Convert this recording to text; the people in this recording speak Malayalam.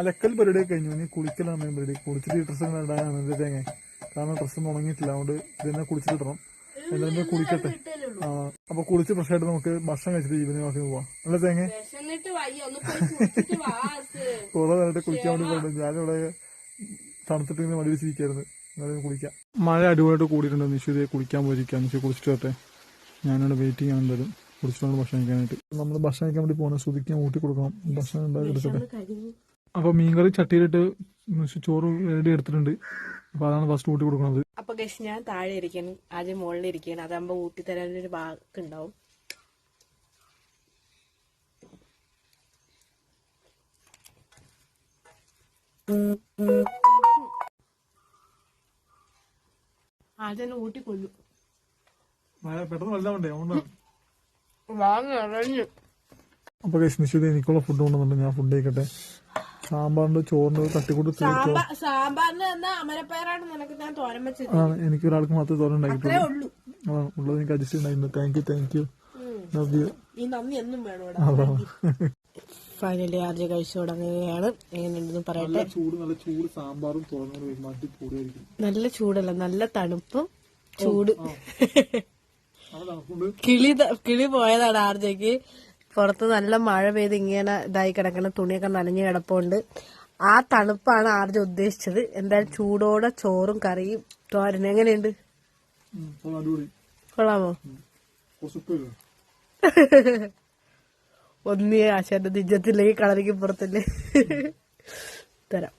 അലക്കൽ പരിപാടി കഴിഞ്ഞു. ഇനി കുളിക്കലാണ് പരിപാടി. കുളിച്ചിട്ട് ഡ്രസ്സ് ഇടാനാണ് എന്റെ തേങ്ങ. കാരണം ഡ്രസ്സൊന്നും ഉണങ്ങിയിട്ടില്ല. അതുകൊണ്ട് ഇതെന്നെ കുളിച്ചിട്ടിടണം. എന്തായാലും കുളിക്കട്ടെ. അപ്പൊ കുളിച്ച് ഫ്രഷായിട്ട് നമുക്ക് ഭക്ഷണം കഴിച്ചിട്ട് ഈവനിങ് വാക്കിന് പോവാം. അല്ല തേങ്ങ കുറെ നേരത്തെ കുളിക്കാൻ വേണ്ടി പറഞ്ഞു. ഞാനിവിടെ തണുത്തിട്ട് ഇങ്ങനെ വണ്ടി വെച്ചിരിക്കായിരുന്നു. എന്നാലും കുളിക്കാം. മഴ അടിപൊളിയായിട്ട് കൂടിയിട്ടുണ്ട്. നിശ്ചിതയെ കുളിക്കാൻ പോയിരിക്കാം. നിശ്ചയ കുളിച്ചിട്ട് വരട്ടെ. ഞാനിവിടെ വെയിറ്റിംഗ് ആണ്. എന്തായാലും കുളിച്ചിട്ടാണ് ഭക്ഷണം കഴിക്കാനായിട്ട്. നമ്മൾ ഭക്ഷണം കഴിക്കാൻ വേണ്ടി പോകണം. ശ്രുതിക്കാൻ ഊട്ടി കൊടുക്കണം. ഭക്ഷണം ഉണ്ടാക്കി എടുക്കട്ടെ. അപ്പൊ മീൻകറി ചട്ടിയിലിട്ട് ചോറ് റെഡി എടുത്തിട്ടുണ്ട്. അപ്പൊ അതാണ് ഫസ്റ്റ് ഊട്ടി കൊടുക്കുന്നത്. അപ്പൊ ഗൈസ് ഞാൻ താഴെ ഇരിക്കണം, ആദ്യം മുകളിൽ ഇരിക്കണം. അതാകുമ്പോ ഊട്ടി തരാനൊരു ബാക്കുണ്ടാവും. ആദ്യം ഊട്ടി കൊല്ലു. പെട്ടെന്ന് വലുതാവണ്ടേ? അതുകൊണ്ടാണ്. വാങ്ങി. അപ്പൊ ഗൈസ് നിശ്ചിത എനിക്കുള്ള ഫുഡ് കൊണ്ടുവന്നിട്ടുണ്ട്. ഞാൻ ഫുഡ് കഴിക്കട്ടെ. സാമ്പാറിന്റെ ചോറിന് തട്ടിക്കൂട്ട് സാമ്പാറിന് അമരപ്പയറാണ് നിനക്ക് ഞാൻ തോരൻ വെച്ചത്. എനിക്ക് ഒരാൾക്ക് മാത്രമേ തോരൻ ഉണ്ടാക്കിയിട്ടുള്ളൂ. ഉള്ളത് എനിക്ക് അഡ്ജസ്റ്റ് ഉണ്ടായിരുന്നു. Thank you. ഈ നന്ദി എന്നും വേണം. ഫൈനലി ആദ്യ കഴിച്ചു തുടങ്ങുകയാണ്. എങ്ങനെയുണ്ടെന്ന് പറയട്ടെ. നല്ല ചൂട് സാമ്പാറും നല്ല ചൂടല്ല, നല്ല തണുപ്പും ചൂട്. കിളി പോയതാണ് ആർജയ്ക്ക്. പുറത്ത് നല്ല മഴ പെയ്ത് ഇങ്ങനെ ഇതായി കിടക്കണം. തുണിയൊക്കെ നനഞ്ഞു കിടപ്പുണ്ട്. ആ തണുപ്പാണ് ആർജ ഉദ്ദേശിച്ചത്. എന്തായാലും ചൂടോടെ ചോറും കറിയും തോരനും. എങ്ങനെയുണ്ട്? കൊള്ളാമോ? ഒന്നേ ആശാന്റെ നിജത്തിലേക്ക് കളറിക്ക് പുറത്തല്ലേ തരാം.